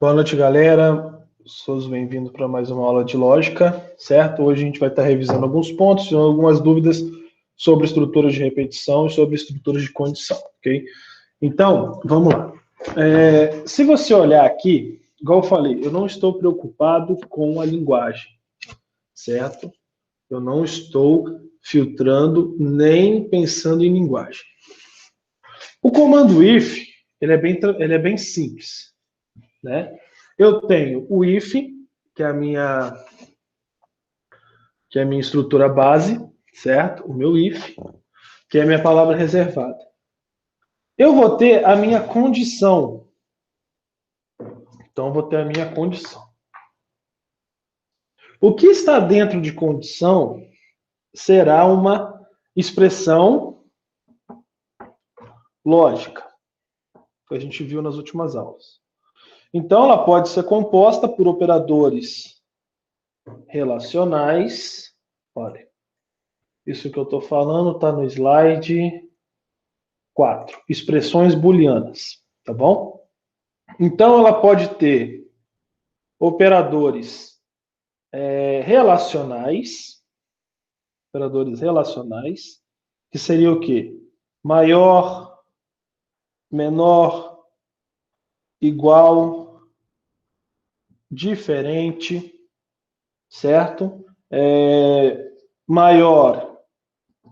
Boa noite, galera. Todos bem-vindos para mais uma aula de lógica, certo? Hoje a gente vai estar revisando alguns pontos e algumas dúvidas sobre estruturas de repetição e sobre estruturas de condição, ok? Então, vamos lá. Se você olhar aqui, igual eu falei, eu não estou preocupado com a linguagem, certo? Eu não estou filtrando nem pensando em linguagem. O comando if, ele é bem simples, né? Eu tenho o if, que é a minha estrutura base, certo? O meu if, que é a minha palavra reservada. Eu vou ter a minha condição. Então, eu vou ter a minha condição. O que está dentro de condição será uma expressão lógica, que a gente viu nas últimas aulas. Então, ela pode ser composta por operadores relacionais. Olha, isso que eu estou falando está no slide 4. Expressões booleanas, tá bom? Então, ela pode ter operadores relacionais, que seria o quê? Maior, menor, igual, diferente, certo? Maior,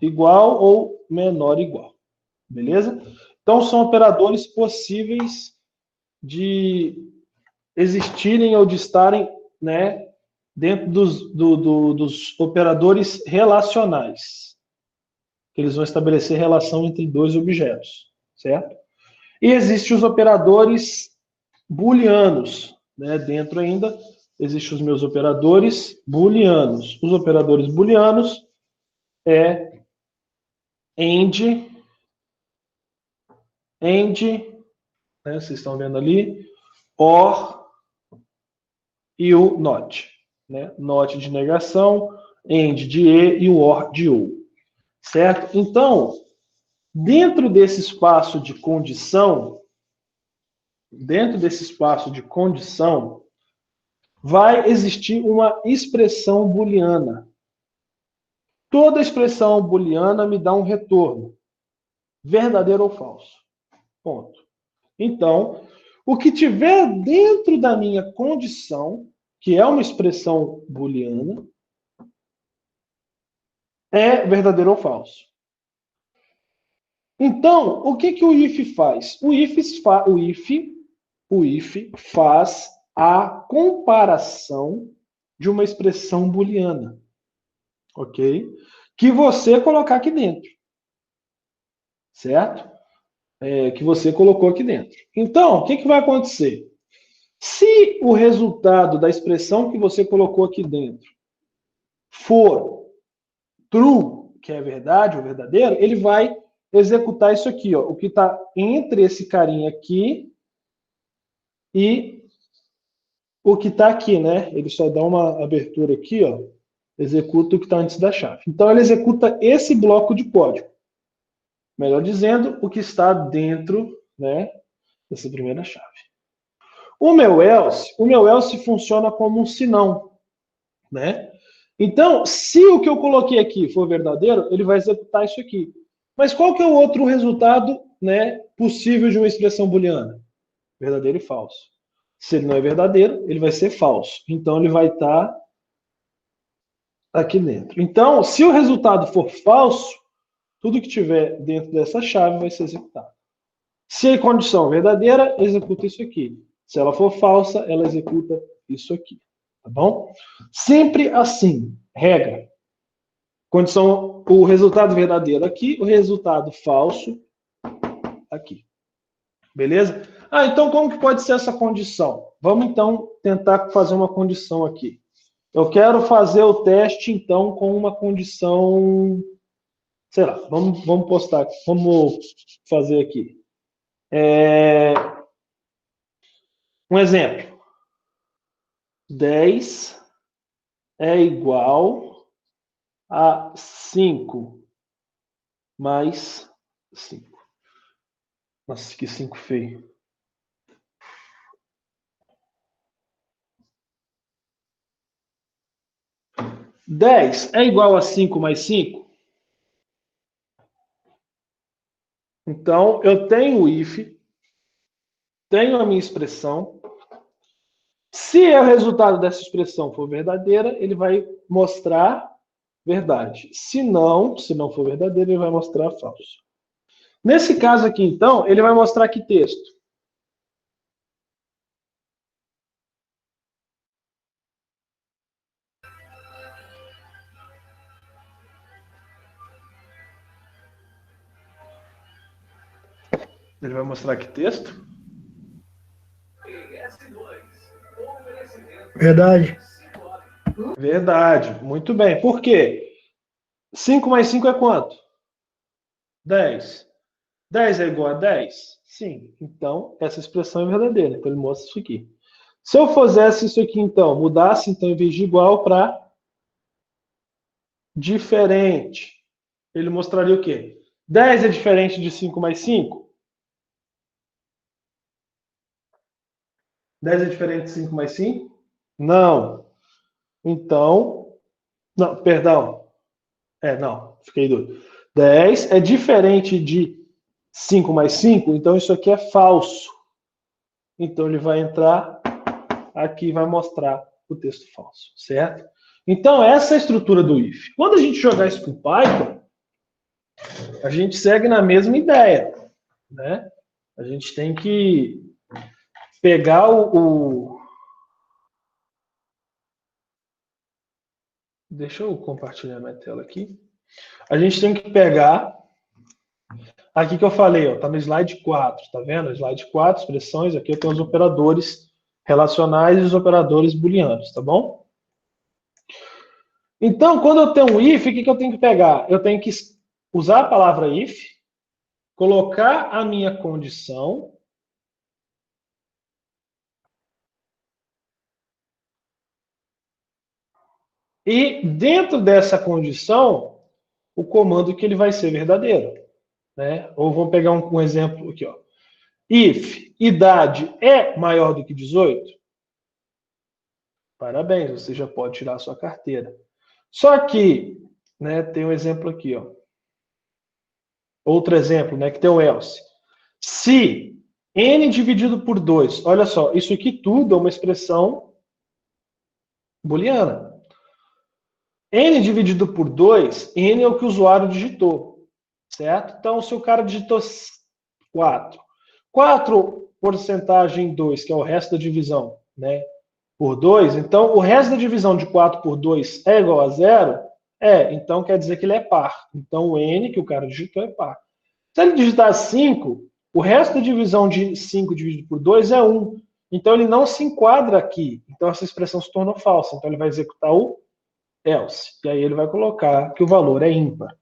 igual ou menor, igual. Beleza? Então, são operadores possíveis de existirem ou de estarem, né, dentro dos operadores relacionais. Eles vão estabelecer relação entre dois objetos, certo? E existem os operadores booleanos, né? Dentro ainda existem os meus operadores booleanos. Os operadores booleanos é AND, né? Vocês estão vendo ali, OR e o NOT, né? NOT de negação, AND de E e o OR de OU. Certo? Então, dentro desse espaço de condição, vai existir uma expressão booleana. Toda expressão booleana me dá um retorno, verdadeiro ou falso. Ponto. Então, o que tiver dentro da minha condição, que é uma expressão booleana, é verdadeiro ou falso. Então, o que o if faz? O if faz a comparação de uma expressão booleana, ok? Que você colocar aqui dentro, certo? Que você colocou aqui dentro. Então, o que vai acontecer? Se o resultado da expressão que você colocou aqui dentro for true, que é verdade ou verdadeiro, ele vai executar isso aqui, ó, o que está entre esse carinha aqui e o que está aqui, né? Ele só dá uma abertura aqui, ó, executa o que está antes da chave. Então, ele executa esse bloco de código. Melhor dizendo, o que está dentro, né, dessa primeira chave. O meu else funciona como um senão, né? Então, se o que eu coloquei aqui for verdadeiro, ele vai executar isso aqui. Mas qual que é o outro resultado, né, possível de uma expressão booleana? Verdadeiro e falso. Se ele não é verdadeiro, ele vai ser falso. Então, ele vai estar aqui dentro. Então, se o resultado for falso, tudo que tiver dentro dessa chave vai ser executado. Se a condição é verdadeira, executa isso aqui. Se ela for falsa, ela executa isso aqui. Tá bom? Sempre assim. Regra. Condição, o resultado verdadeiro aqui, o resultado falso aqui. Beleza? Então como que pode ser essa condição? Vamos então tentar fazer uma condição aqui. Eu quero fazer o teste então com uma condição, sei lá, vamos postar, vamos fazer aqui. Um exemplo. 10 é igual a 5 mais 5. Nossa, que 5 feio. 10 é igual a 5 mais 5? Então, eu tenho o if, tenho a minha expressão. Se o resultado dessa expressão for verdadeira, ele vai mostrar verdade. Se não for verdadeiro, ele vai mostrar falso. Nesse caso aqui, então, ele vai mostrar que texto? Ele vai mostrar que texto? Verdade. Verdade. Muito bem. Por quê? 5 mais 5 é quanto? 10. 10 é igual a 10? Sim. Então, essa expressão é verdadeira. Então, ele mostra isso aqui. Se eu fizesse isso aqui, então, mudasse, então, em vez de igual para diferente, ele mostraria o quê? 10 é diferente de 5 mais 5? 10 é diferente de 5 mais 5? Não. Então, não, perdão. Não, fiquei doido. 10 é diferente de 5 mais 5, então isso aqui é falso. Então ele vai entrar aqui e vai mostrar o texto falso, certo? Então essa é a estrutura do if. Quando a gente jogar isso para o Python, a gente segue na mesma ideia, né? A gente tem que pegar Deixa eu compartilhar minha tela aqui. A gente tem que pegar aqui que eu falei, ó, tá no slide 4, tá vendo? Slide 4, expressões, aqui eu tenho os operadores relacionais e os operadores booleanos, tá bom? Então, quando eu tenho um if, o que eu tenho que pegar? Eu tenho que usar a palavra if, colocar a minha condição e dentro dessa condição, o comando que ele vai ser verdadeiro, né? Ou vamos pegar um exemplo aqui, ó. If idade é maior do que 18, parabéns, você já pode tirar a sua carteira. Só que, né, tem um exemplo aqui, ó. Outro exemplo, né, que tem o else. Se n dividido por 2, olha só, isso aqui tudo é uma expressão booleana. N dividido por 2, n é o que o usuário digitou, certo? Então, se o cara digitou 4, 4 porcentagem 2, que é o resto da divisão, né, por 2, então o resto da divisão de 4 por 2 é igual a 0? Então quer dizer que ele é par. Então o n que o cara digitou é par. Se ele digitar 5, o resto da divisão de 5 dividido por 2 é 1. Então ele não se enquadra aqui. Então essa expressão se tornou falsa. Então ele vai executar o else. E aí ele vai colocar que o valor é ímpar.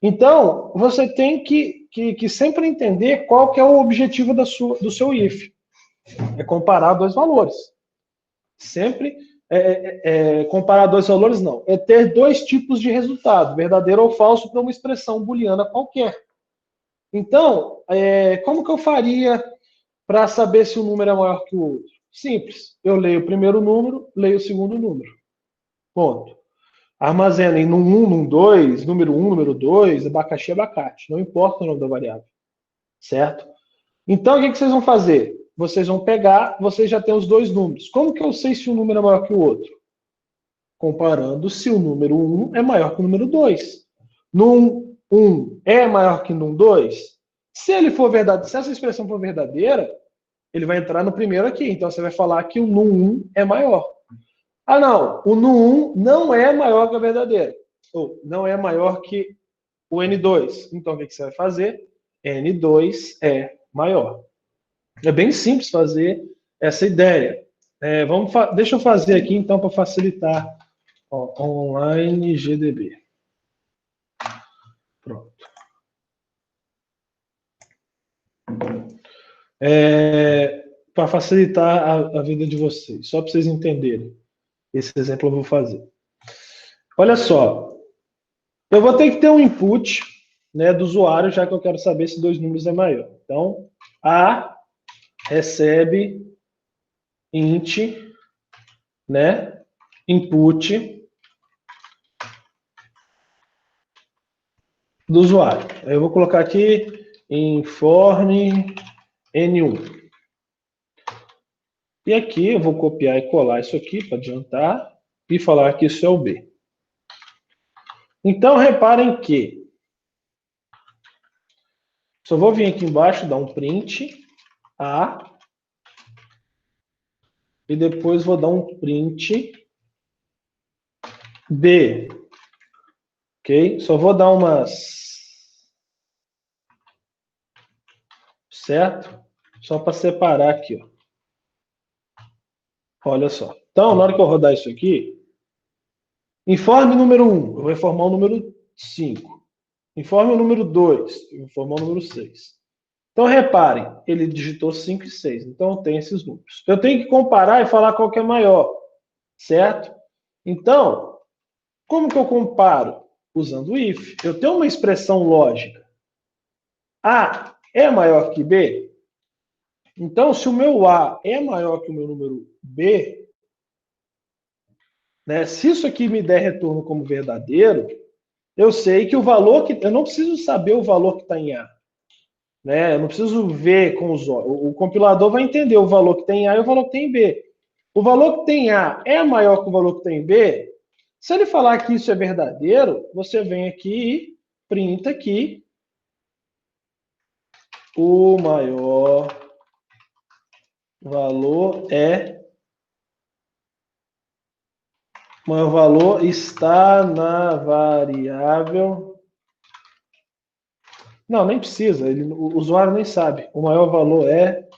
Então, você tem que sempre entender qual que é o objetivo do seu if. É comparar dois valores. Sempre comparar dois valores, não. É ter dois tipos de resultado, verdadeiro ou falso, para uma expressão booleana qualquer. Então, como que eu faria para saber se um número é maior que o outro? Simples. Eu leio o primeiro número, leio o segundo número. Ponto. Armazenem no 1, no 2, número 1, número 2, abacaxi, abacate. Não importa o nome da variável. Certo? Então, o que vocês vão fazer? Vocês vão pegar, vocês já têm os dois números. Como que eu sei se um número é maior que o outro? Comparando se o número 1 é maior que o número 2. Num 1 é maior que num 2? Se ele for verdadeiro, se essa expressão for verdadeira, ele vai entrar no primeiro aqui. Então você vai falar que o num 1 é maior. Ah, não. O num 1 não é maior que a verdadeira. Ou não é maior que o N2. Então o que você vai fazer? N2 é maior. É bem simples fazer essa ideia. Deixa eu fazer aqui então para facilitar. Ó, online GDB. Pronto. Para facilitar a vida de vocês, só para vocês entenderem. Esse exemplo eu vou fazer. Olha só, eu vou ter que ter um input, né, do usuário, já que eu quero saber se dois números é maior. Então, A recebe int, né, input do usuário. Aí eu vou colocar aqui informe N1. E aqui eu vou copiar e colar isso aqui para adiantar e falar que isso é o B. Então, reparem que só vou vir aqui embaixo, dar um print A, e depois vou dar um print B. Ok? Só vou dar umas... Certo? Só para separar aqui, ó. Olha só. Então, na hora que eu rodar isso aqui, informe número 1, eu vou informar o número 5. Informe o número 2, eu vou informar o número 6. Então, reparem, ele digitou 5 e 6. Então, eu tenho esses números. Eu tenho que comparar e falar qual que é maior. Certo? Então, como que eu comparo? Usando o if. Eu tenho uma expressão lógica. A é maior que B? Então, se o meu A é maior que o meu número B, né, se isso aqui me der retorno como verdadeiro, eu sei que o valor que... Eu não preciso saber o valor que está em A. Né? Eu não preciso ver com os olhos. O compilador vai entender o valor que tem em A e o valor que tem em B. O valor que tem em A é maior que o valor que tem em B? Se ele falar que isso é verdadeiro, você vem aqui e printa aqui o maior valor o maior valor está na variável. Não, nem precisa, o usuário nem sabe. O maior valor é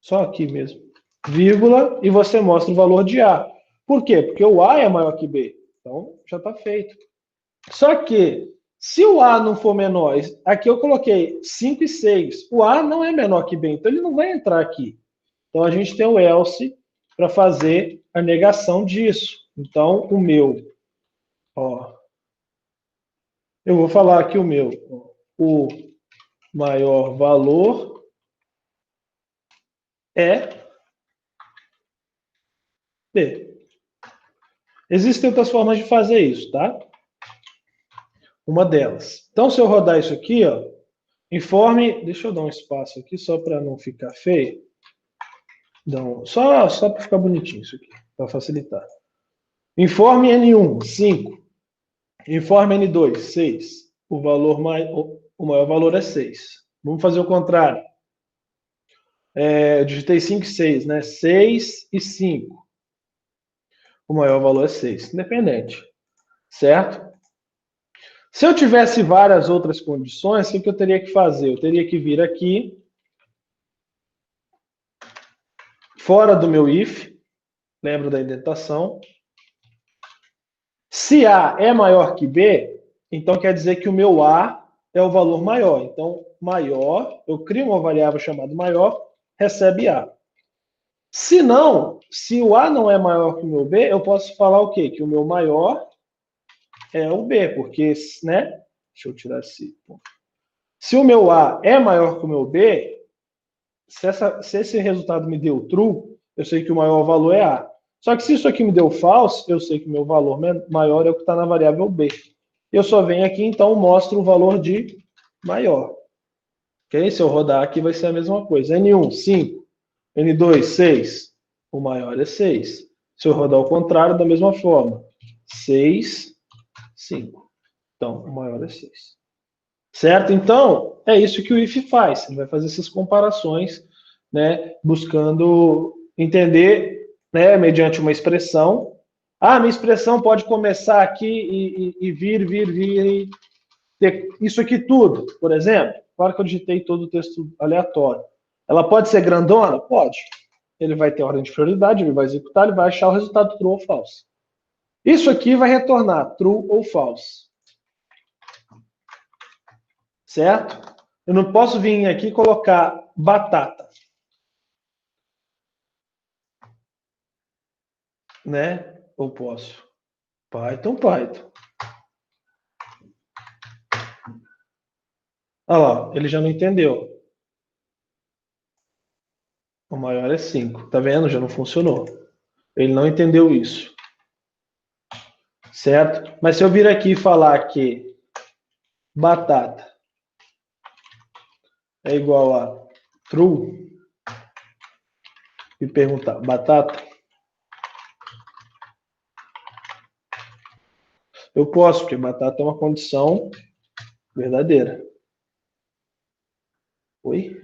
só aqui mesmo, vírgula, e você mostra o valor de A. Por quê? Porque o A é maior que B. Então, já está feito. Só que, se o A não for menor, aqui eu coloquei 5 e 6, o A não é menor que B, então ele não vai entrar aqui. Então, a gente tem o else para fazer a negação disso. Então, o meu, ó, eu vou falar aqui o meu, o maior valor é B. Existem outras formas de fazer isso, tá? Uma delas. Então, se eu rodar isso aqui, ó, informe... Deixa eu dar um espaço aqui, só para não ficar feio. Então, só para ficar bonitinho isso aqui, para facilitar. Informe N1, 5. Informe N2, 6. O maior valor é 6. Vamos fazer o contrário. Eu digitei 5 e 6, né? 6 e 5. O maior valor é 6. Independente. Certo? Se eu tivesse várias outras condições, o que eu teria que fazer? Eu teria que vir aqui, fora do meu if, lembra da indentação. Se A é maior que B, então quer dizer que o meu A é o valor maior. Então, maior, eu crio uma variável chamada maior, recebe A. Se não, se o A não é maior que o meu B, eu posso falar o quê? Que o meu maior é o B, porque, né? Deixa eu tirar esse ponto. Se o meu A é maior que o meu B, se esse resultado me deu true, eu sei que o maior valor é A. Só que se isso aqui me deu false, eu sei que o meu valor maior é o que está na variável B. Eu só venho aqui, então, mostro o valor de maior. Ok? Se eu rodar aqui, vai ser a mesma coisa. N1, 5. N2, 6. O maior é 6. Se eu rodar ao contrário, da mesma forma. 6, 5. Então, o maior é 6. Certo? Então, é isso que o if faz. Ele vai fazer essas comparações, né, buscando entender, né, mediante uma expressão. Ah, minha expressão pode começar aqui e vir, e ter isso aqui tudo, por exemplo. Claro que eu digitei todo o texto aleatório. Ela pode ser grandona? Pode. Ele vai ter ordem de prioridade, ele vai executar, ele vai achar o resultado true ou false. Isso aqui vai retornar true ou false. Certo? Eu não posso vir aqui e colocar batata. Né? Ou posso? Python. Olha lá, ele já não entendeu. O maior é 5. Tá vendo? Já não funcionou. Ele não entendeu isso. Certo? Mas se eu vir aqui e falar que batata é igual a true e perguntar batata, eu posso, porque batata é uma condição verdadeira. Oi?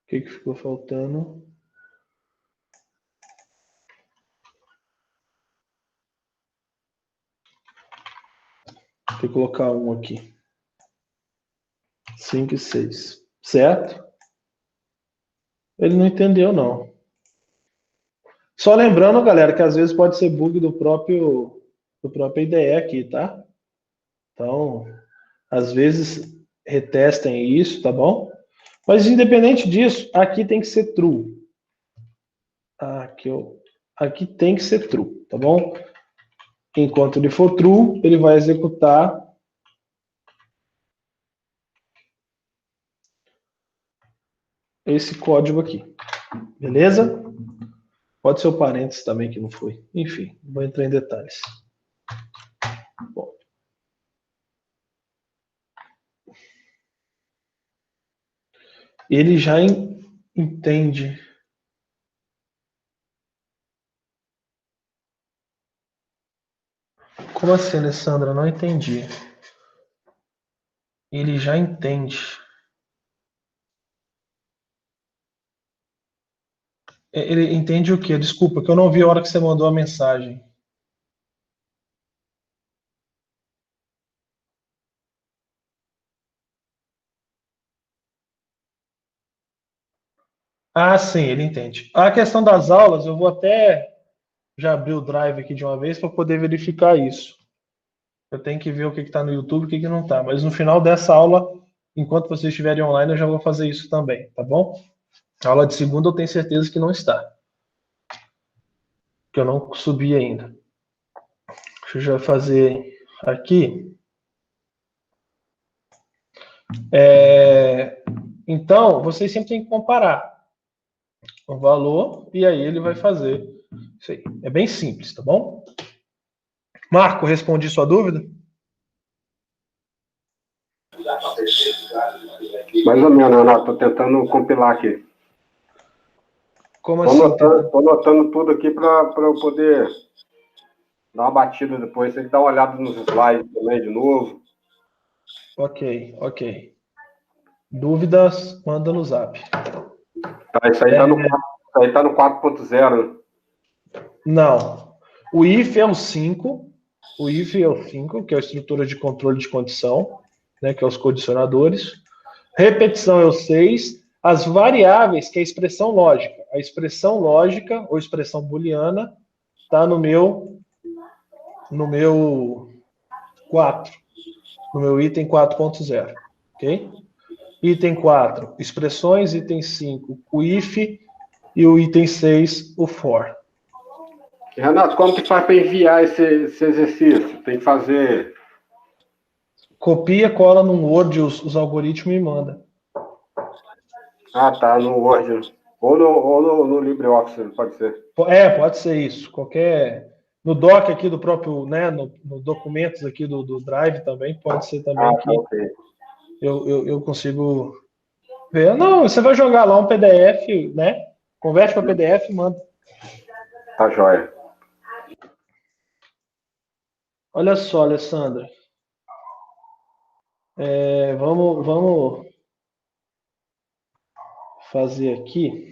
O que ficou faltando? Tem que colocar um aqui. 5 e 6. Certo? Ele não entendeu, não. Só lembrando, galera, que às vezes pode ser bug do próprio IDE aqui, tá? Então, às vezes retestem isso, tá bom? Mas independente disso, aqui tem que ser true. Aqui tem que ser true, tá bom? Enquanto ele for true, ele vai executar esse código aqui. Beleza? Pode ser o parênteses também que não foi. Enfim, não vou entrar em detalhes. Bom. Ele já entende. Como assim, Alessandra? Não entendi. Ele já entende. Ele entende o quê? Desculpa, que eu não vi a hora que você mandou a mensagem. Ah, sim, ele entende. A questão das aulas, eu vou até já abrir o Drive aqui de uma vez para poder verificar isso. Eu tenho que ver o que está no YouTube e o que não está. Mas no final dessa aula, enquanto vocês estiverem online, eu já vou fazer isso também, tá bom? A aula de segunda eu tenho certeza que não está. Que eu não subi ainda. Deixa eu já fazer aqui. Então, vocês sempre têm que comparar o valor e aí ele vai fazer isso aí. É bem simples, tá bom? Marco, respondi sua dúvida? Mais ou menos, Renato. Estou tentando compilar aqui. Como assim? Estou anotando tudo aqui para eu poder dar uma batida depois. Tem que dar uma olhada nos slides também de novo. Ok. Dúvidas, manda no zap. Tá, isso aí tá no 4.0. Não. O if é o 5. O if é o 5, que é a estrutura de controle de condição, né, que é os condicionadores. Repetição é o 6. As variáveis, que é a expressão lógica. A expressão lógica, ou expressão booleana, está no meu 4. No meu item 4.0. Ok? Item 4, expressões. Item 5, o if. E o item 6, o for. Renato, como que faz para enviar esse exercício? Tem que fazer... Copia, cola no Word os algoritmos e manda. Ah, tá, no Word. Ou no LibreOffice, pode ser. Pode ser isso. No doc aqui do próprio, né, no documentos aqui do Drive também, pode ser também que ok. eu consigo ver. Não, você vai jogar lá um PDF, né? Converte para PDF e manda. Tá joia. Olha só, Alessandra. Vamos fazer aqui.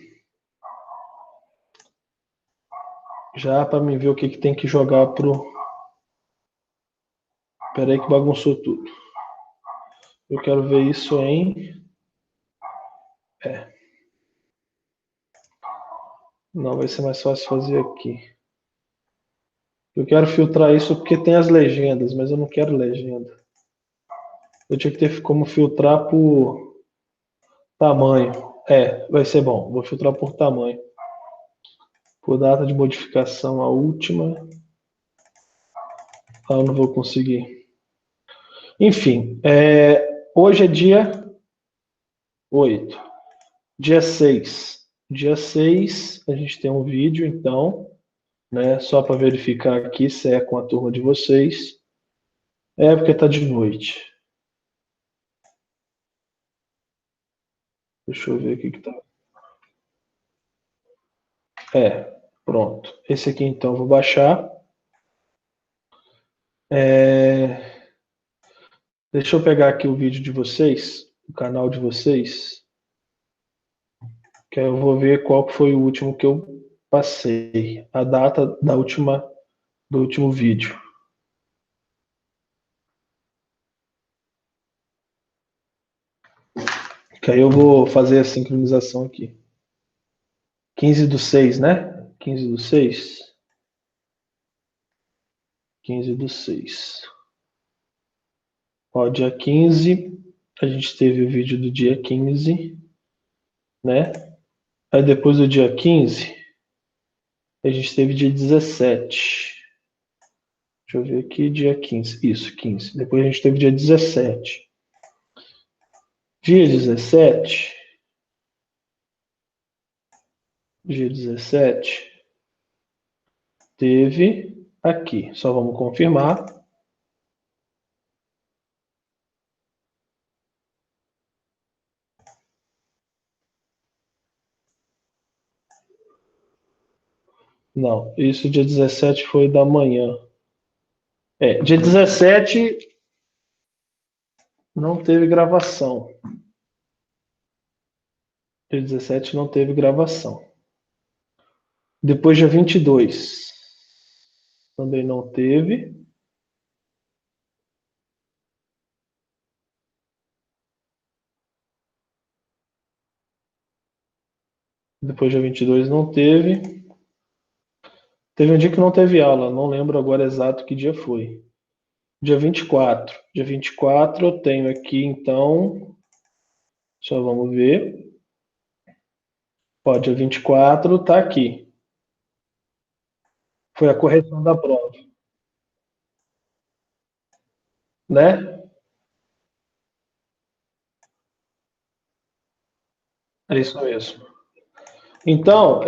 Já para me ver o que tem que jogar pro... Espera aí que bagunçou tudo. Eu quero ver isso em... Não, vai ser mais fácil fazer aqui. Eu quero filtrar isso porque tem as legendas, mas eu não quero legenda. Eu tinha que ter como filtrar por tamanho. Vai ser bom. Vou filtrar por tamanho. Por data de modificação, a última. Eu não vou conseguir. Enfim, hoje é dia 8. Dia 6. Dia 6, a gente tem um vídeo, então. né? Só para verificar aqui se é com a turma de vocês. É porque está de noite. Deixa eu ver o que está. Pronto. Esse aqui então eu vou baixar. Deixa eu pegar aqui o vídeo de vocês, o canal de vocês, que aí eu vou ver qual foi o último que eu passei, a data do último vídeo. Que aí eu vou fazer a sincronização aqui. 15/6, né? 15/6. 15/6. Ó, dia 15, a gente teve o vídeo do dia 15, né? Aí depois do dia 15, a gente teve dia 17. Deixa eu ver aqui, dia 15. Isso, 15. Depois a gente teve dia 17. Dia 17. Dia 17. Teve aqui. Só vamos confirmar. Não, isso dia 17 foi da manhã. Dia 17 não teve gravação. Dia 17 não teve gravação. Depois dia 22 também não teve. Depois dia 22 não teve. Teve um dia que não teve aula, não lembro agora exato que dia foi. Dia 24. Dia 24 eu tenho aqui, então. Só vamos ver. Ó, dia 24 tá aqui. Foi a correção da prova. Né? É isso mesmo. Então,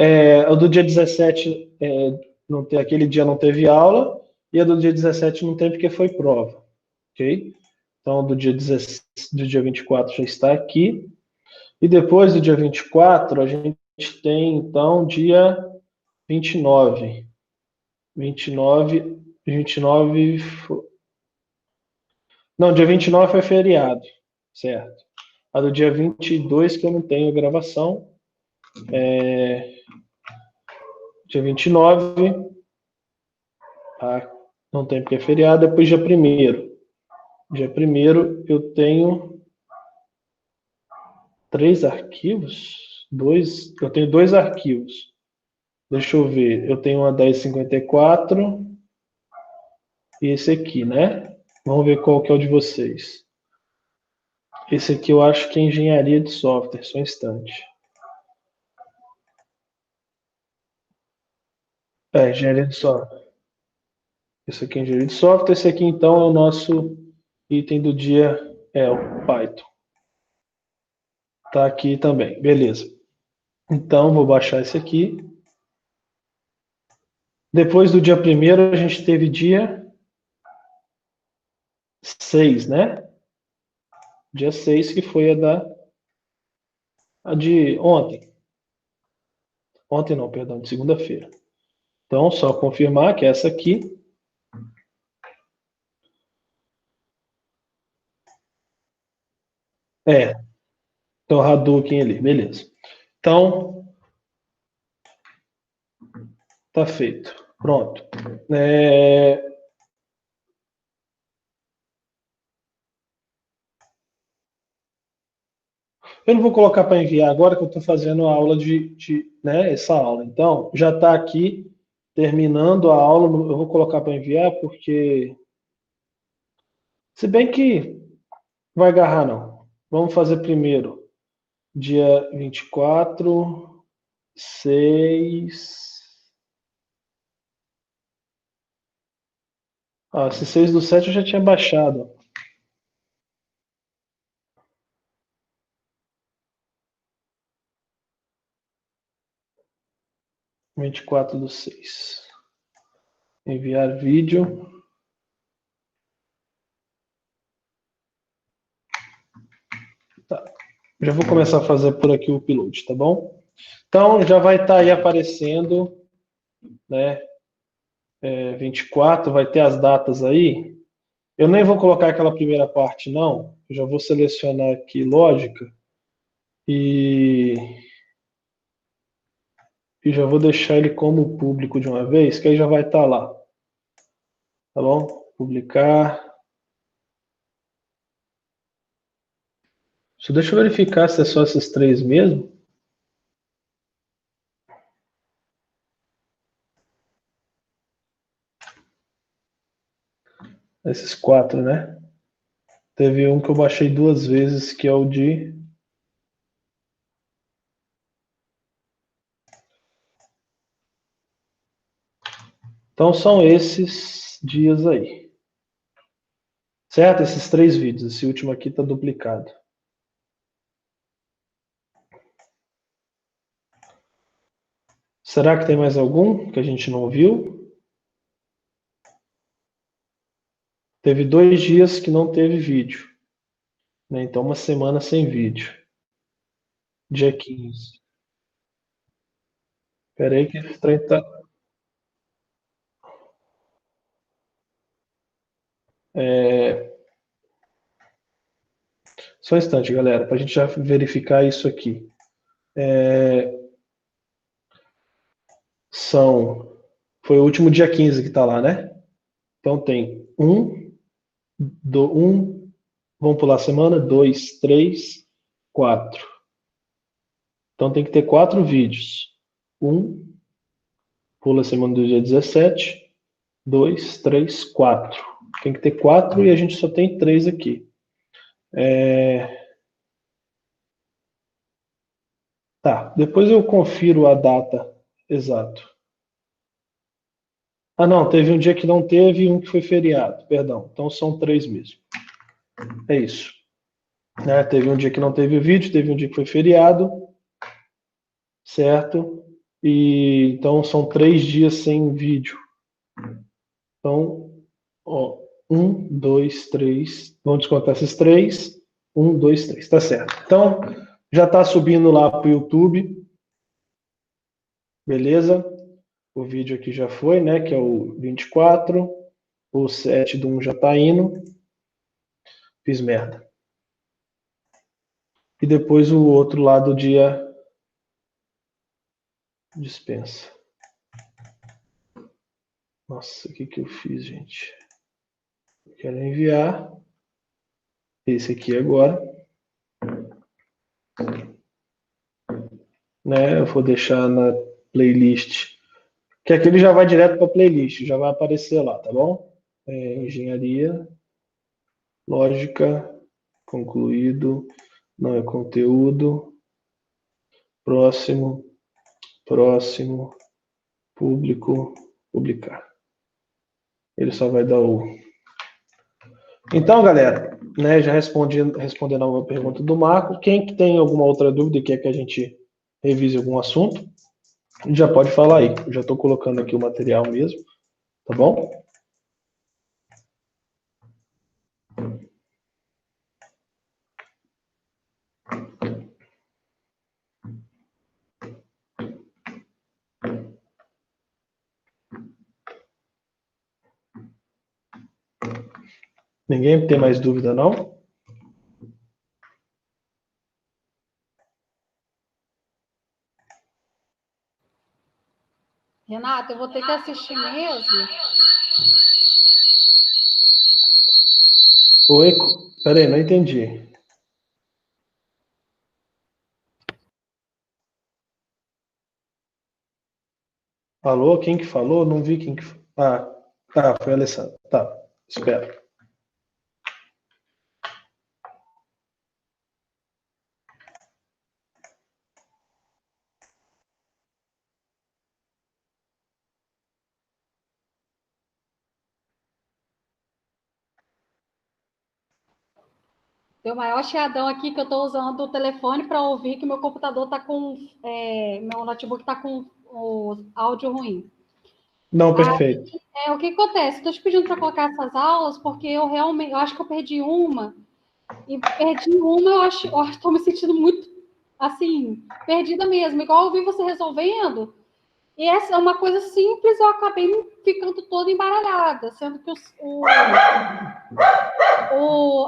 o do dia 17, não tem, aquele dia não teve aula, e a do dia 17 não tem porque foi prova. Ok? Então, do dia 24 já está aqui. E depois do dia 24, a gente tem, então, dia 29. 29, 29. Não, dia 29 foi feriado, certo? A do dia 22 que eu não tenho gravação. Dia 29, tá? Não tem porque é feriado. Depois dia 1º. Dia 1º eu tenho 3 arquivos? Eu tenho 2 arquivos. Deixa eu ver. Eu tenho uma 1054 e esse aqui, né? Vamos ver qual que é o de vocês. Esse aqui eu acho que é engenharia de software. Só um instante. Engenharia de software. Esse aqui é engenharia de software. Esse aqui, então, é o nosso item do dia, o Python. Tá aqui também. Beleza. Então, vou baixar esse aqui. Depois do dia 1º, a gente teve dia 6, né? Dia 6, que foi a de ontem. Ontem não, perdão, de segunda-feira. Então, só confirmar que é essa aqui. Então, Hadouken ali, beleza. Então, tá feito. Pronto. Eu não vou colocar para enviar agora que eu estou fazendo a aula né, essa aula. Então, já está aqui, terminando a aula, eu vou colocar para enviar, porque, se bem que vai agarrar não. Vamos fazer primeiro, dia 24, 6... esse 6/7 eu já tinha baixado. 24/6. Enviar vídeo. Tá. Já vou começar a fazer por aqui o upload, tá bom? Então, já vai estar aí aparecendo, né? 24, vai ter as datas aí. Eu nem vou colocar aquela primeira parte, não. Eu já vou selecionar aqui lógica e já vou deixar ele como público de uma vez, que aí já vai estar lá. Tá bom? Publicar. Só deixa eu verificar se é só esses 3 mesmo. Esses 4, né? Teve um que eu baixei 2 vezes, que é o de... Então são esses dias aí. Certo? Esses 3 vídeos. Esse último aqui está duplicado. Será que tem mais algum que a gente não viu? Teve 2 dias que não teve vídeo, né? Então uma semana sem vídeo. Dia 15. Espera aí que esse trem tá... Só um instante, galera, para a gente já verificar isso aqui. Foi o último dia 15 que está lá, né? Então tem 1, vamos pular a semana, 2, 3, 4. Então tem que ter 4 vídeos. 1, pula a semana do dia 17, 2, 3, 4. Tem que ter 4 e a gente só tem 3 aqui. Tá, depois eu confiro a data exata. Ah, não, teve um dia que não teve e um que foi feriado, perdão. Então são 3 mesmo. É isso. Né? Teve um dia que não teve vídeo, teve um dia que foi feriado, certo? E então são 3 dias sem vídeo. Então, ó, 1, 2, 3. Vamos descontar esses 3. 1, 2, 3. Tá certo. Então, já está subindo lá para o YouTube. Beleza? O vídeo aqui já foi, né? Que é o 24. O 7 do 1 já está indo. Fiz merda. E depois o outro lá do dia dispensa. Nossa, o que que eu fiz, gente? Eu quero enviar esse aqui agora. Né? Eu vou deixar na playlist. Que aquele já vai direto para a playlist, já vai aparecer lá, tá bom? Engenharia, lógica, concluído, não é conteúdo, próximo, próximo, público, publicar. Ele só vai dar o... Então, galera, né, já respondendo a uma pergunta do Marco, quem que tem alguma outra dúvida e quer que a gente revise algum assunto, já pode falar aí. Eu já estou colocando aqui o material mesmo, tá bom? Ninguém tem mais dúvida, não? Renato, eu vou ter que assistir mesmo. Oi, peraí, não entendi. Alô, quem que falou? Não vi quem que... Ah, foi a Alessandra. Tá, espera. Deu maior chiadão aqui que eu estou usando o telefone para ouvir que meu computador está com... meu notebook está com o áudio ruim. Não, perfeito. O que acontece? Estou te pedindo para colocar essas aulas porque eu acho que eu perdi uma. E perdi uma, eu acho que estou me sentindo muito, assim, perdida mesmo. Igual eu vi você resolvendo. E essa é uma coisa simples, eu acabei ficando toda embaralhada, sendo que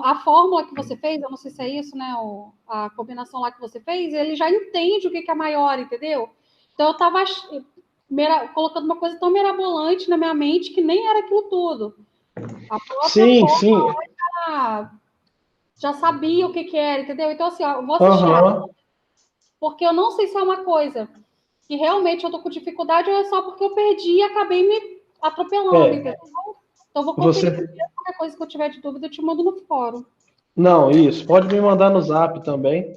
a fórmula que você fez, eu não sei se é isso, né? A combinação lá que você fez, ele já entende o que é maior, entendeu? Então eu estava colocando uma coisa tão mirabolante na minha mente que nem era aquilo tudo. A própria Sim, fórmula sim. já sabia o que era, entendeu? Então, assim, ó, eu vou assistir a... porque eu não sei se é uma coisa que realmente eu tô com dificuldade ou é só porque eu perdi e acabei me atropelando, entendeu? Então, eu vou conferir qualquer coisa que eu tiver de dúvida, eu te mando no fórum. Não, isso. Pode me mandar no Zap também.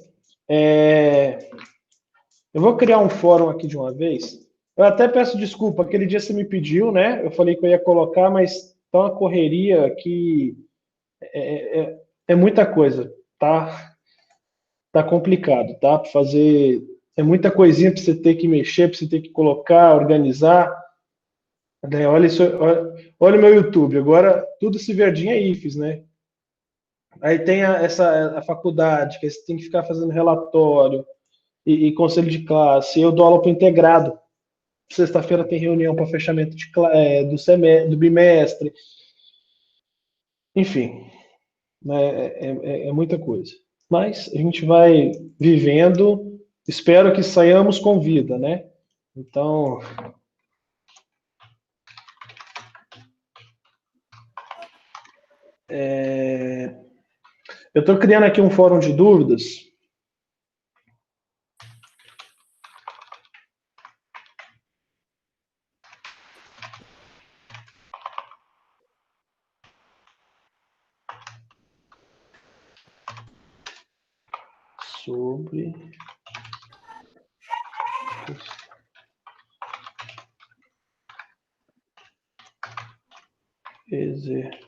Eu vou criar um fórum aqui de uma vez. Eu até peço desculpa, aquele dia você me pediu, né? Eu falei que eu ia colocar, mas tá uma correria que é muita coisa, tá? Tá complicado, tá? Pra fazer é muita coisinha para você ter que mexer, para você ter que colocar, organizar. Né? Olha, isso, olha o meu YouTube. Agora tudo esse verdinho é IFES, né? Aí tem a faculdade, que aí você tem que ficar fazendo relatório e conselho de classe. Eu dou aula para integrado. Sexta-feira tem reunião para fechamento do semestre, do bimestre. Enfim, né, é muita coisa. Mas a gente vai vivendo. Espero que saiamos com vida, né? Então, eu estou criando aqui um fórum de dúvidas. Sobre exercício.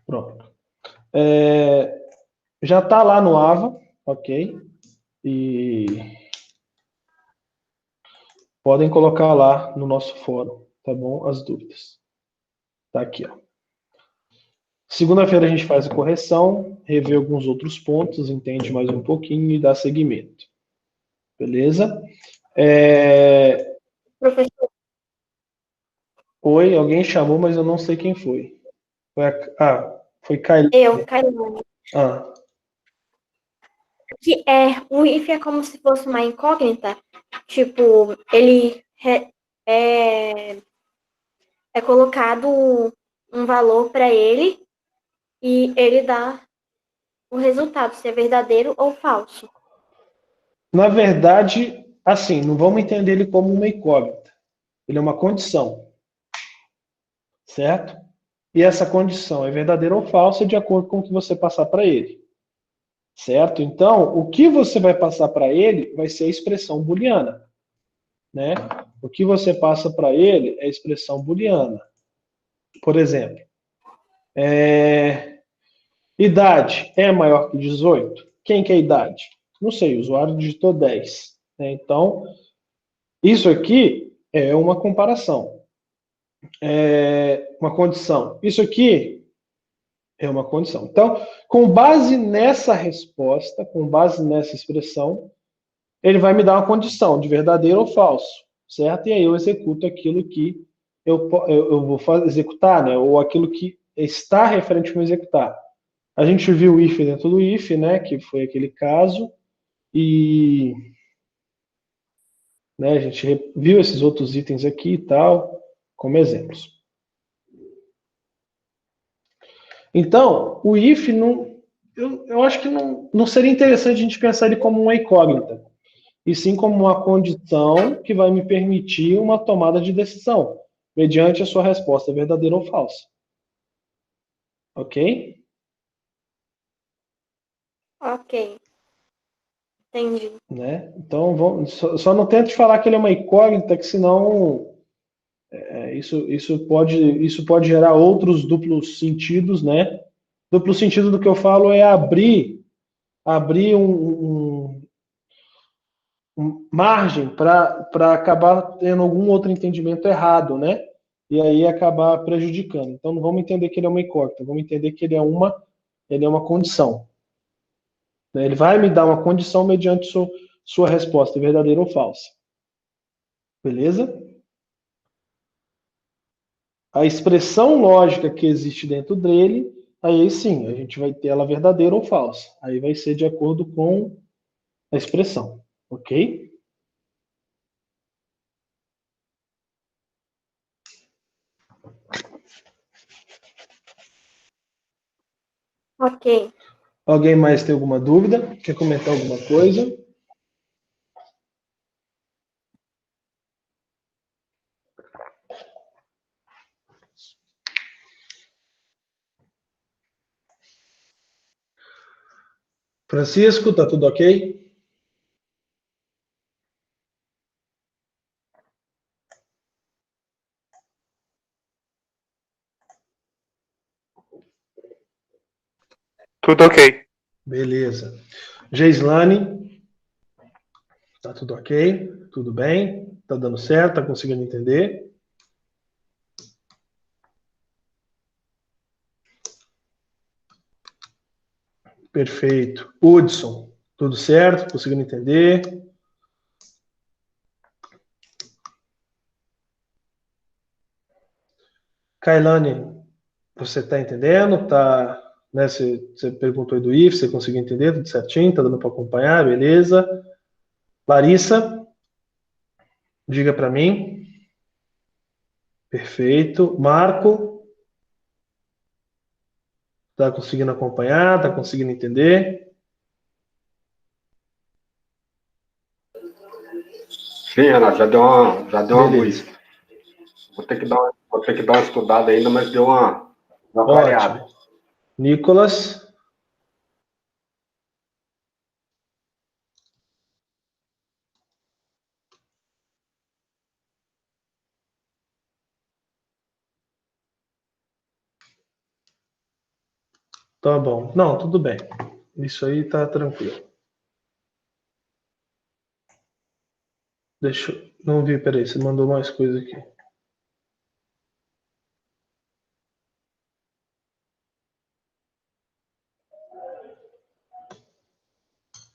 Pronto. Já está lá no AVA, ok? E podem colocar lá no nosso fórum, tá bom? As dúvidas. Tá aqui, ó. Segunda-feira a gente faz a correção, revê alguns outros pontos, entende mais um pouquinho e dá seguimento. Beleza? Professor, Oi, alguém chamou, mas eu não sei quem foi. Foi Kailane. eu, Cailane. Ah, O if é como se fosse uma incógnita. Tipo, ele é colocado um valor para ele e ele dá o resultado, se é verdadeiro ou falso. na verdade, assim, não vamos entender ele como uma incógnita. Ele é uma condição, certo? E essa condição é verdadeira ou falsa de acordo com o que você passar para ele. Certo? Então, o que você vai passar para ele vai ser a expressão booleana. Né? O que você passa para ele é a expressão booleana. Por exemplo, idade é maior que 18? Quem que é a idade? Não sei, o usuário digitou 10. Né? Então, isso aqui é uma comparação. Uma condição. Isso aqui é uma condição. Então, com base nessa resposta, com base nessa expressão, ele vai me dar uma condição de verdadeiro ou falso, certo? E aí eu executo aquilo que eu vou executar, né? Ou aquilo que está referente a executar. A gente viu o if dentro do if, né? Que foi aquele caso. E né, a gente viu esses outros itens aqui e tal, como exemplos. Então, o if não, eu acho que não seria interessante a gente pensar ele como uma incógnita, e sim como uma condição que vai me permitir uma tomada de decisão, mediante a sua resposta verdadeira ou falsa. Ok? Ok. Entendi. Né? Então, só não tente falar que ele é uma incógnita, que senão isso pode gerar outros duplos sentidos, né? Duplo sentido do que eu falo é abrir abrir margem para acabar tendo algum outro entendimento errado, né? E aí acabar prejudicando. Então não vamos entender que ele é uma incógnita, vamos entender que ele é uma condição. Né? Ele vai me dar uma condição mediante sua resposta, verdadeira ou falsa. Beleza? A expressão lógica que existe dentro dele, aí sim, a gente vai ter ela verdadeira ou falsa. Aí vai ser de acordo com a expressão. Ok? Ok. Alguém mais tem alguma dúvida? Quer comentar alguma coisa? Francisco, tá tudo ok? Tudo ok. Beleza. Geislane, tá tudo ok? Tudo bem? Tá dando certo? Tá conseguindo entender? Perfeito. Hudson, tudo certo? Conseguindo entender? Kailane, você está entendendo? Tá, né, você perguntou aí do IF, você conseguiu entender tudo certinho? Tá dando para acompanhar? Beleza. Larissa, diga para mim. Perfeito. Marco, tá conseguindo acompanhar? Tá conseguindo entender? Sim, Renato, já deu uma luz. Beleza. Vou ter que dar uma estudada ainda, mas deu uma clareada. Ótimo. Nicolas, tá bom. Não, tudo bem. Isso aí tá tranquilo. Deixa eu... Não vi, peraí, você mandou mais coisa aqui.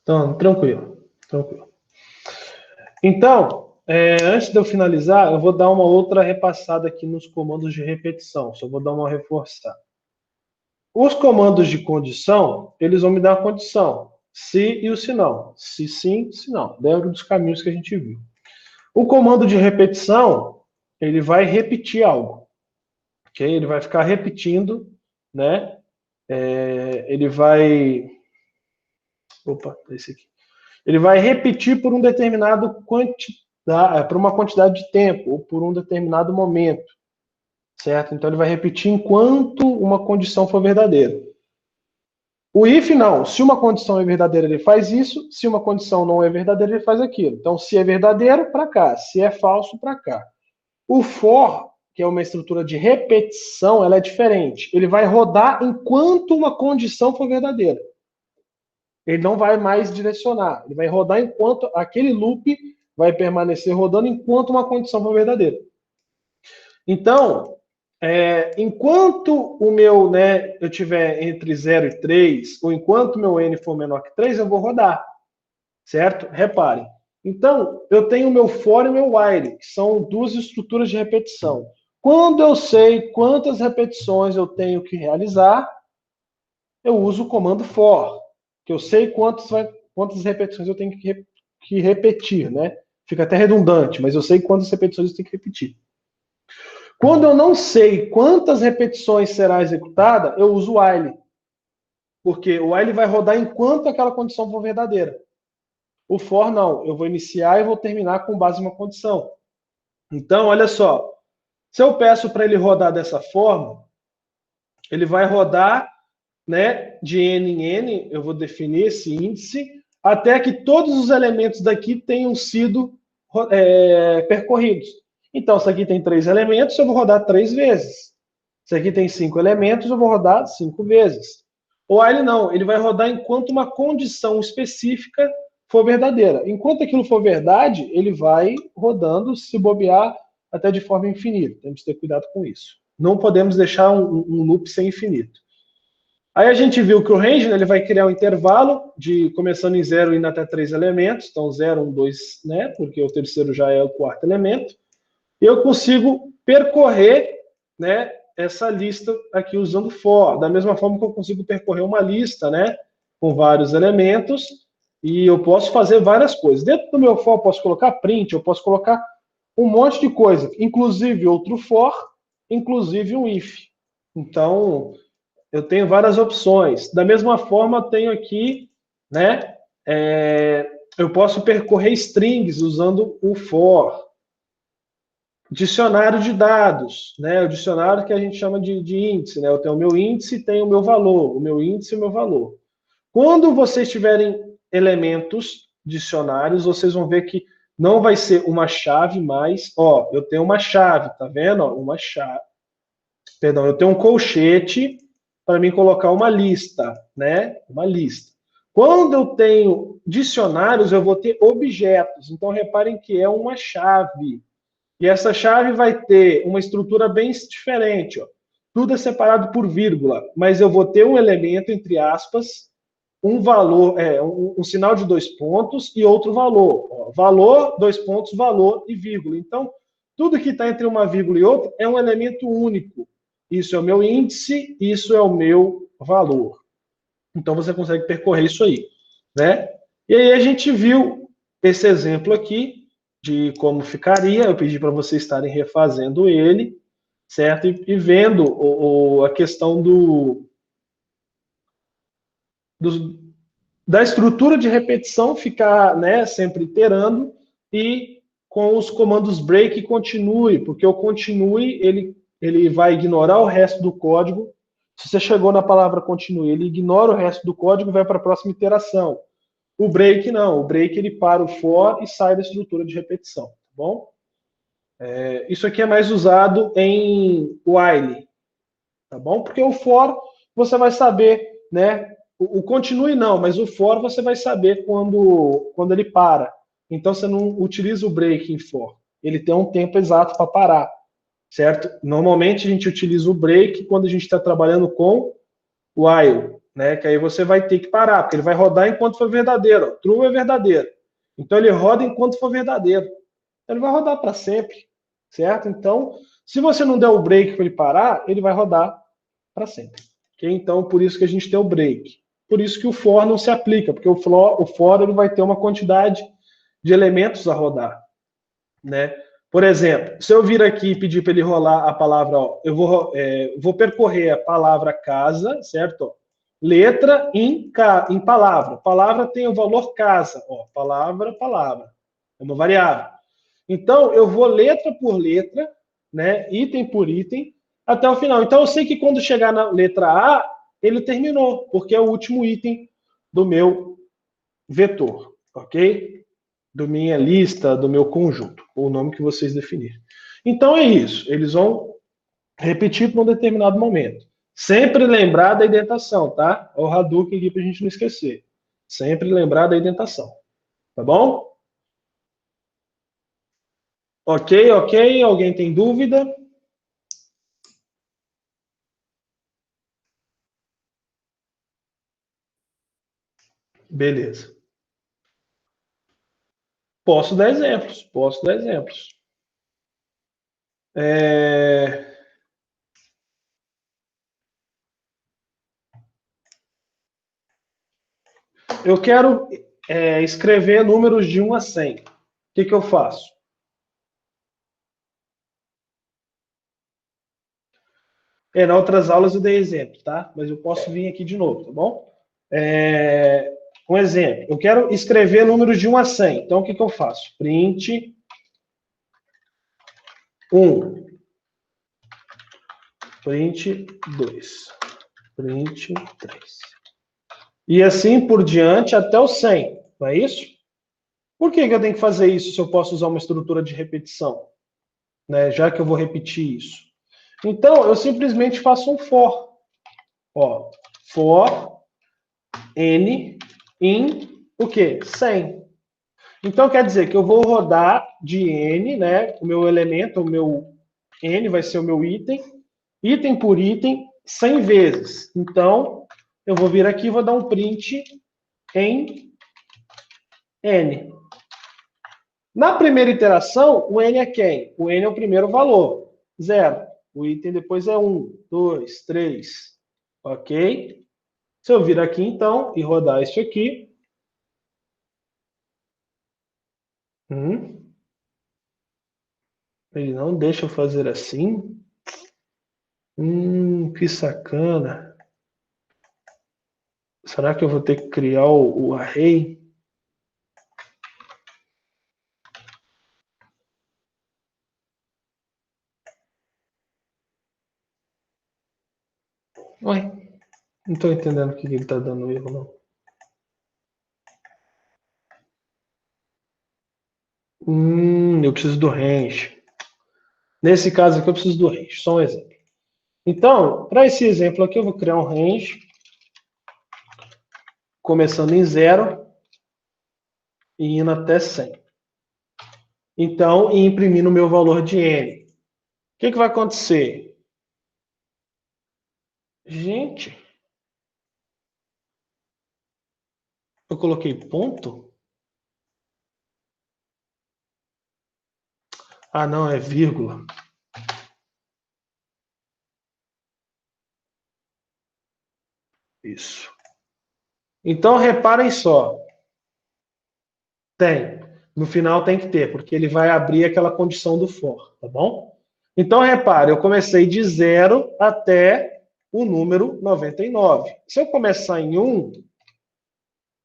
Então, tranquilo. Tranquilo. Então, antes de eu finalizar, eu vou dar uma outra repassada aqui nos comandos de repetição. Só vou dar uma reforçada. Os comandos de condição, eles vão me dar a condição. Se e o se não. Se sim, se não. Dentro dos caminhos que a gente viu. O comando de repetição, ele vai repetir algo. Okay? Ele vai ficar repetindo, né? Ele vai... Opa, esse aqui. Ele vai repetir por um determinado por uma quantidade de tempo, ou por um determinado momento. Certo? Então ele vai repetir enquanto uma condição for verdadeira. O if não. Se uma condição é verdadeira, ele faz isso. Se uma condição não é verdadeira, ele faz aquilo. Então, se é verdadeiro, para cá. Se é falso, para cá. O for, que é uma estrutura de repetição, ela é diferente. Ele vai rodar enquanto uma condição for verdadeira. Ele não vai mais direcionar. Ele vai rodar enquanto aquele loop vai permanecer rodando enquanto uma condição for verdadeira. Então, enquanto o meu, eu tiver entre 0 e 3, ou enquanto o meu n for menor que 3, eu vou rodar. Certo? Reparem. Então, eu tenho o meu for e o meu while, que são duas estruturas de repetição. Quando eu sei quantas repetições eu tenho que realizar, eu uso o comando for, que eu sei quantas repetições eu tenho que repetir, né? Fica até redundante, mas eu sei quantas repetições eu tenho que repetir. Quando eu não sei quantas repetições será executada, eu uso o while. Porque o while vai rodar enquanto aquela condição for verdadeira. O for não, eu vou iniciar e vou terminar com base em uma condição. Então, olha só, se eu peço para ele rodar dessa forma, ele vai rodar, né, de n em n, eu vou definir esse índice, até que todos os elementos daqui tenham sido percorridos. Então, se aqui tem 3 elementos, eu vou rodar 3 vezes. Se aqui tem 5 elementos, eu vou rodar 5 vezes. O while não, ele vai rodar enquanto uma condição específica for verdadeira. Enquanto aquilo for verdade, ele vai rodando, se bobear, até de forma infinita. Temos que ter cuidado com isso. Não podemos deixar um loop sem infinito. Aí a gente viu que o range, né, ele vai criar um intervalo, começando em 0 e indo até 3 elementos. Então 0, 1, 2, né, porque o terceiro já é o quarto elemento. E eu consigo percorrer, né, essa lista aqui usando for. Da mesma forma que eu consigo percorrer uma lista, né, com vários elementos. E eu posso fazer várias coisas. Dentro do meu for, eu posso colocar print, eu posso colocar um monte de coisa, inclusive outro for, inclusive um if. Então, eu tenho várias opções. Da mesma forma, tenho aqui, né, eu posso percorrer strings usando o for. Dicionário de dados, né, o dicionário que a gente chama de índice, né, eu tenho o meu índice e tenho o meu valor, o meu índice e o meu valor. Quando vocês tiverem elementos dicionários, vocês vão ver que não vai ser uma chave mais, ó, eu tenho uma chave, tá vendo? Ó, uma chave. Perdão, eu tenho um colchete para mim colocar uma lista, né? Uma lista. Quando eu tenho dicionários, eu vou ter objetos. Então, reparem que é uma chave. E essa chave vai ter uma estrutura bem diferente, ó. Tudo é separado por vírgula, mas eu vou ter um elemento, entre aspas, um valor, um sinal de 2 pontos e outro valor. Ó, valor, 2 pontos, valor e vírgula. Então, tudo que está entre uma vírgula e outra é um elemento único. Isso é o meu índice, isso é o meu valor. Então, você consegue percorrer isso aí, né? E aí a gente viu esse exemplo aqui de como ficaria. Eu pedi para vocês estarem refazendo ele, certo? E vendo a questão da estrutura de repetição ficar, né, sempre iterando, e com os comandos break e continue, porque o continue, ele vai ignorar o resto do código. Se você chegou na palavra continue, ele ignora o resto do código e vai para a próxima iteração. O break não, o break ele para o for e sai da estrutura de repetição, tá bom? Isso aqui é mais usado em while, tá bom? Porque o for você vai saber, né? O continue não, mas o for você vai saber quando ele para. Então você não utiliza o break em for. Ele tem um tempo exato para parar, certo? Normalmente a gente utiliza o break quando a gente está trabalhando com while, né? Que aí você vai ter que parar, porque ele vai rodar enquanto for verdadeiro. True é verdadeiro. Então ele roda enquanto for verdadeiro. Ele vai rodar para sempre, certo? Então, se você não der o break para ele parar, ele vai rodar para sempre. Okay? Então, por isso que a gente tem o break. Por isso que o for não se aplica, porque o for ele vai ter uma quantidade de elementos a rodar, né? Por exemplo, se eu vir aqui e pedir para ele rolar a palavra, ó, eu vou percorrer a palavra casa, certo? Ó, letra em palavra. Palavra tem o valor casa, ó, palavra. É uma variável. Então, eu vou letra por letra, né, item por item, até o final. Então, eu sei que quando chegar na letra A, ele terminou, porque é o último item do meu vetor, ok? Da minha lista, do meu conjunto, o nome que vocês definirem. Então, é isso. Eles vão repetir por um determinado momento. Sempre lembrar da indentação, tá? O Hadouken aqui para a gente não esquecer. Sempre lembrar da indentação. Tá bom? Ok. Alguém tem dúvida? Beleza. Posso dar exemplos. Eu quero escrever números de 1 a 100. O que eu faço? Nas outras aulas eu dei exemplo, tá? Mas eu posso vir aqui de novo, tá bom? Um exemplo. Eu quero escrever números de 1 a 100. Então, o que eu faço? Print 1. Print 2. Print 3. E assim por diante até o 100. Não é isso? Por que eu tenho que fazer isso se eu posso usar uma estrutura de repetição? Né? Já que eu vou repetir isso. Então, eu simplesmente faço um for. Ó, for N em o quê? 100. Então, quer dizer que eu vou rodar de N, né? O meu elemento, o meu N vai ser o meu item por item, 100 vezes. Então, eu vou vir aqui e vou dar um print em N. Na primeira iteração, o N é quem? O N é o primeiro valor, 0. O item depois é 1, 2, 3. Ok? Se eu vir aqui, então, e rodar isso aqui. Ele não deixa eu fazer assim? Que sacana. Será que eu vou ter que criar o array? Ué, não estou entendendo o que ele está dando erro, não. Eu preciso do range. Nesse caso aqui eu preciso do range, só um exemplo. Então, para esse exemplo aqui eu vou criar um range, começando em 0 e indo até 100. Então, e imprimindo o meu valor de N. O que vai acontecer? Gente, eu coloquei ponto? Ah, não, é vírgula. Isso. Então, reparem só. Tem. No final tem que ter, porque ele vai abrir aquela condição do for, tá bom? Então, repare, eu comecei de 0 até o número 99. Se eu começar em 1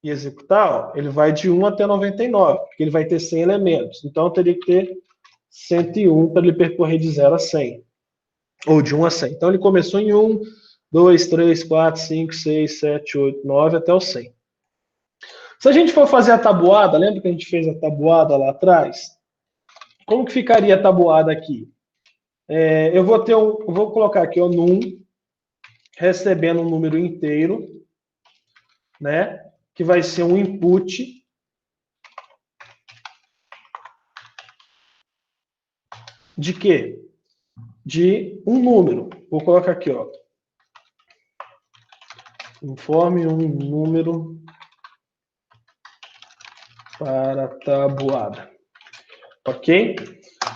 e executar, ó, ele vai de 1 até 99, porque ele vai ter 100 elementos. Então, eu teria que ter 101 para ele percorrer de 0 a 100. Ou de 1 a 100. Então, ele começou em 1, 2, 3, 4, 5, 6, 7, 8, 9, até o 100. Se a gente for fazer a tabuada, lembra que a gente fez a tabuada lá atrás? Como que ficaria a tabuada aqui? Eu vou colocar aqui o num, recebendo um número inteiro, né? Que vai ser um input de quê? De um número. Vou colocar aqui, ó. Informe um número para tabuada. Ok?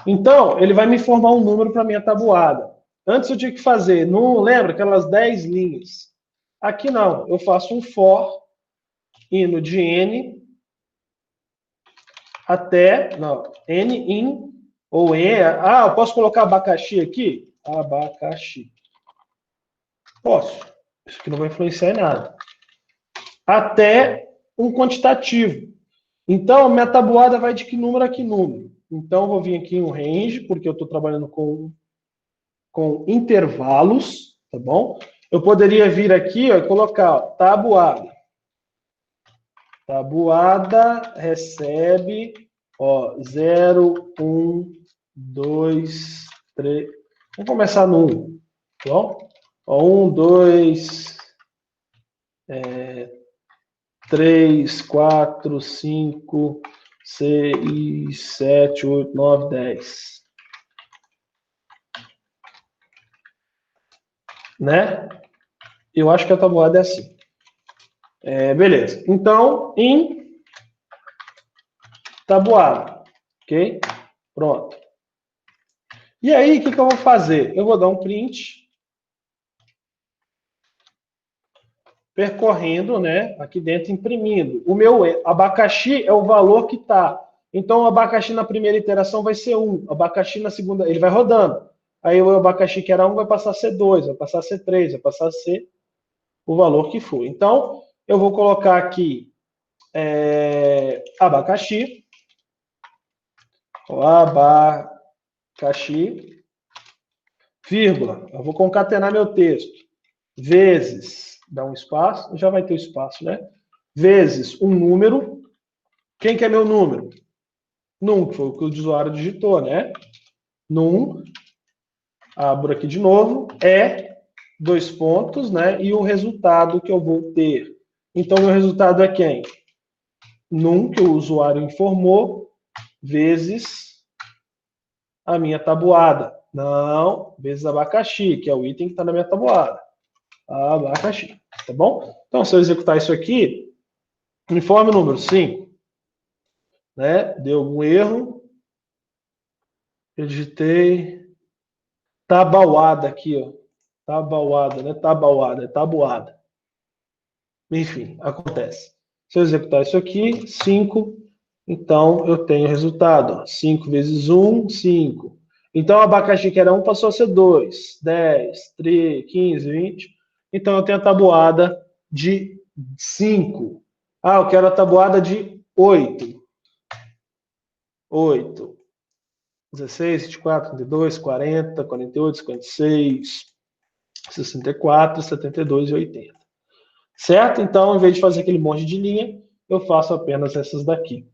Então, ele vai me informar um número para minha tabuada. Antes eu tinha que fazer, não lembra aquelas 10 linhas? Aqui não, eu faço um for, indo de N até, não, N in, ou E, eu posso colocar abacaxi aqui? Abacaxi. Posso. Isso aqui não vai influenciar em nada. Até um quantitativo. Então, minha tabuada vai de que número a que número? Então, eu vou vir aqui em um range, porque eu estou trabalhando com intervalos, tá bom? Eu poderia vir aqui, ó, e colocar, ó, tabuada. Tabuada recebe, ó, 0, 1, 2, 3. Vamos começar no 1, tá bom? Ó, 1, 2, 3, 4, 5, 6, 7, 8, 9, 10. Né? Eu acho que a tabuada é assim. Beleza. Então, em tabuada. Ok? Pronto. E aí, o que eu vou fazer? Eu vou dar um print percorrendo, né, aqui dentro, imprimindo. O meu abacaxi é o valor que está. Então, o abacaxi na primeira iteração vai ser 1. O abacaxi na segunda, ele vai rodando. Aí o abacaxi que era 1 vai passar a ser 2, vai passar a ser 3, vai passar a ser o valor que for. Então, eu vou colocar aqui abacaxi. Abacaxi, vírgula. Eu vou concatenar meu texto. Vezes, dá um espaço, já vai ter espaço, né? Vezes um número. Quem que é meu número? Num, que foi o que o usuário digitou, né? Num, abro aqui de novo, 2 pontos, né? E o resultado que eu vou ter Então, meu resultado é quem? Num, que o usuário informou, vezes a minha tabuada. Não, vezes abacaxi, que é o item que está na minha tabuada. Abacaxi, tá bom? Então, se eu executar isso aqui, informe número 5, né? Deu algum erro. Eu digitei tabuada aqui, ó. Tabuada, né? Tabuada, é tabuada. Enfim, acontece. Se eu executar isso aqui, 5, então eu tenho resultado. 5 vezes 1, 5. Então, o abacaxi que era 1 passou a ser 2, 10, 13, 15, 20. Então, eu tenho a tabuada de 5. Ah, eu quero a tabuada de 8. 8, 16, 24, 32, 40, 48, 56, 64, 72 e 80. Certo? Então, em vez de fazer aquele monte de linha, eu faço apenas essas daqui.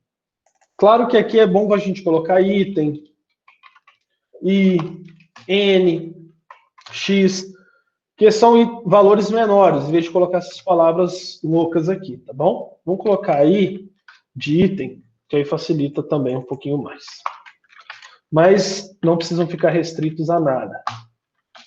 Claro que aqui é bom a gente colocar item, I, N, X, que são valores menores, em vez de colocar essas palavras loucas aqui, tá bom? Vamos colocar aí de item, que aí facilita também um pouquinho mais. Mas não precisam ficar restritos a nada.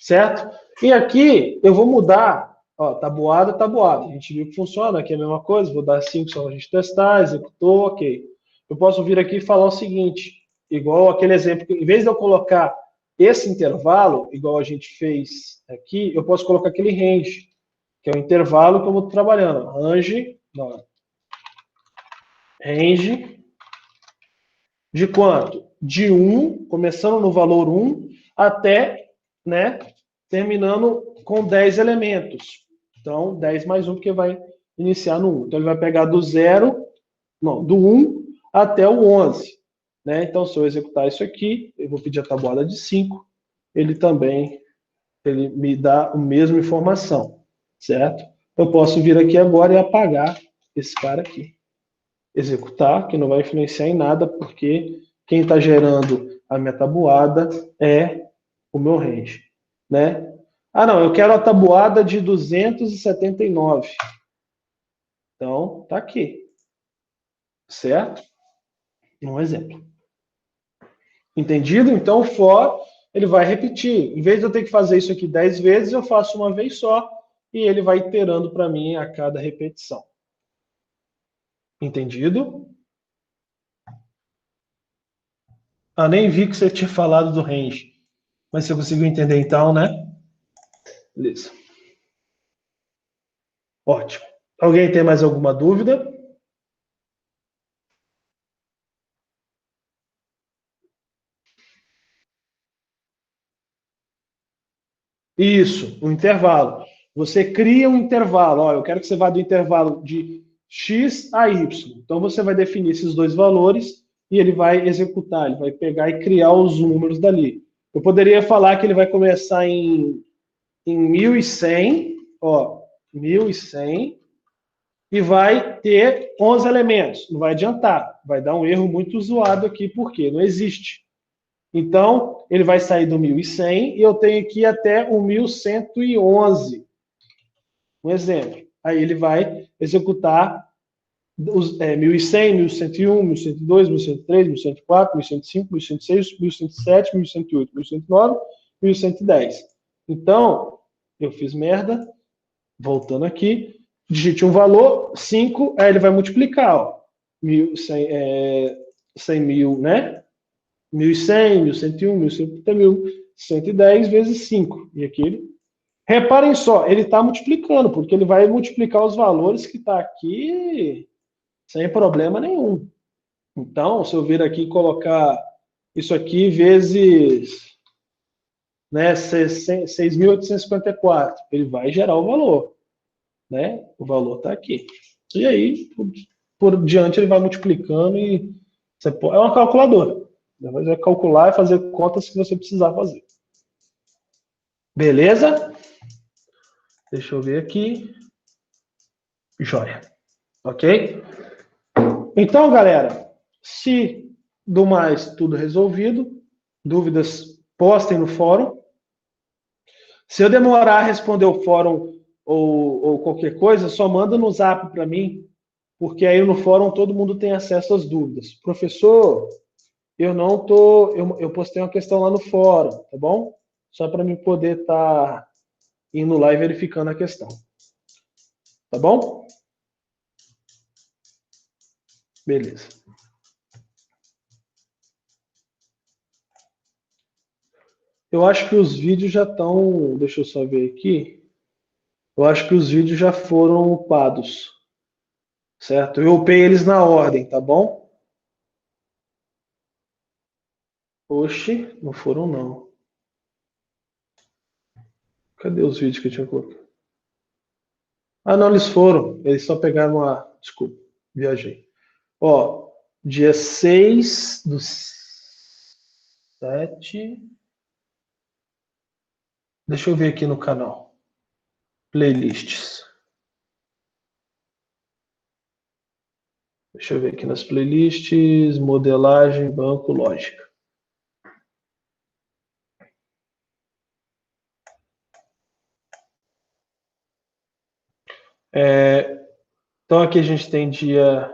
Certo? E aqui eu vou mudar, ó, tabuada, tabuada. A gente viu que funciona, aqui é a mesma coisa, vou dar 5 só para a gente testar, executou, ok. Eu posso vir aqui e falar o seguinte, igual aquele exemplo, em vez de eu colocar esse intervalo, igual a gente fez aqui, eu posso colocar aquele range, que é o intervalo que eu vou trabalhando. Range de quanto? De 1, começando no valor 1, até, né, terminando com 10 elementos. Então, 10 mais 1, porque vai iniciar no 1. Então, ele vai pegar do 1 até o 11. Né? Então, se eu executar isso aqui, eu vou pedir a tabuada de 5, ele me dá a mesma informação, certo? Eu posso vir aqui agora e apagar esse cara aqui. Executar, que não vai influenciar em nada, porque quem está gerando a minha tabuada é o meu range, né? Ah, não, eu quero a tabuada de 279. Então, tá aqui. Certo? Um exemplo. Entendido? Então, o for, ele vai repetir. Em vez de eu ter que fazer isso aqui 10 vezes, eu faço uma vez só, e ele vai iterando para mim a cada repetição. Entendido? Ah, nem vi que você tinha falado do range. Mas você conseguiu entender então, né? Beleza. Ótimo. Alguém tem mais alguma dúvida? Isso, um intervalo. Você cria um intervalo. Olha, eu quero que você vá do intervalo de X a Y. Então, você vai definir esses dois valores e ele vai executar, ele vai pegar e criar os números dali. Eu poderia falar que ele vai começar em 1100, ó, 1100, e vai ter 11 elementos. Não vai adiantar, vai dar um erro muito zoado aqui, porque não existe. Então, ele vai sair do 1100 e eu tenho aqui até o 1111. Um exemplo. Aí ele vai executar os 1100, 1101, 1102, 1103, 1104, 1105, 1106, 1107, 1108, 1109, 1110. Então, eu fiz merda. Voltando aqui, digite um valor, 5, aí ele vai multiplicar, ó. 100 mil, né? 1100, 1101, 1130, 1110 vezes 5. E aqui ele... Reparem só, ele está multiplicando, porque ele vai multiplicar os valores que está aqui sem problema nenhum. Então, se eu vir aqui e colocar isso aqui vezes, né, 6.854, ele vai gerar o valor. Né? O valor está aqui. E aí, por diante, ele vai multiplicando e você pode... é uma calculadora. Você vai calcular e fazer contas que você precisar fazer. Beleza? Deixa eu ver aqui. Joia. Ok? Então, galera, se do mais tudo resolvido, dúvidas, postem no fórum. Se eu demorar a responder o fórum ou qualquer coisa, só manda no zap para mim, porque aí no fórum todo mundo tem acesso às dúvidas. Professor, eu postei uma questão lá no fórum, tá bom? Só para mim poder estar indo lá e verificando a questão. Tá bom? Beleza. Eu acho que os vídeos já estão... Deixa eu só ver aqui. Eu acho que os vídeos já foram upados. Certo? Eu upei eles na ordem, tá bom? Oxi, não foram não. Cadê os vídeos que eu tinha colocado? Ah, não, eles foram. Eles só pegaram a... Desculpa, viajei. Ó, dia 6/7. Deixa eu ver aqui no canal. Playlists. Deixa eu ver aqui nas playlists. Modelagem, banco, lógica. Então aqui a gente tem dia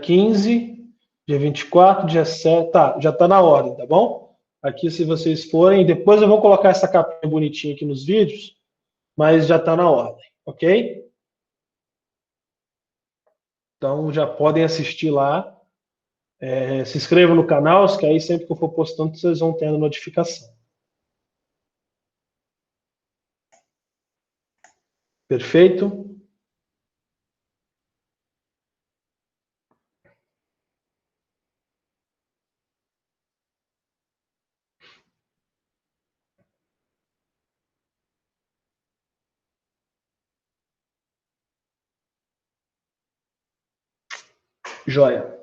15, dia 24, dia 7. Tá, já está na ordem, tá bom? Aqui, se vocês forem, depois eu vou colocar essa capinha bonitinha aqui nos vídeos, mas já está na ordem, ok? Então já podem assistir lá. Se inscrevam no canal, que aí sempre que eu for postando, vocês vão tendo notificação. Perfeito? Joia.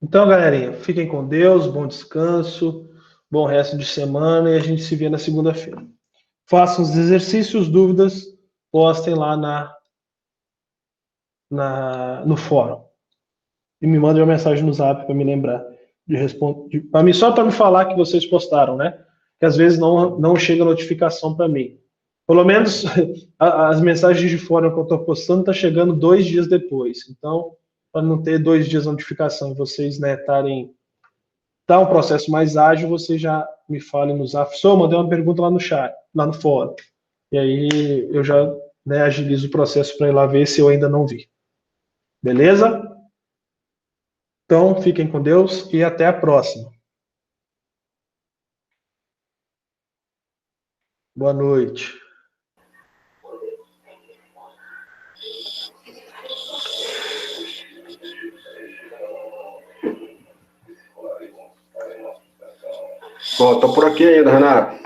Então, galerinha, fiquem com Deus, bom descanso, bom resto de semana e a gente se vê na segunda-feira. Façam os exercícios, dúvidas, postem lá no fórum. E me mandem uma mensagem no zap para me lembrar de responder. Só para me falar que vocês postaram, né? Que às vezes não chega notificação para mim. Pelo menos as mensagens de fórum que eu estou postando estão chegando 2 dias depois. Então, para não ter 2 dias de notificação e vocês, né, tá um processo mais ágil, vocês já me falem no zap. Só mandei uma pergunta lá no chat, lá no fórum. E aí eu já, né, agilizo o processo para ir lá ver se eu ainda não vi. Beleza? Então, fiquem com Deus e até a próxima. Boa noite. Bom, tô por aqui ainda, Renato.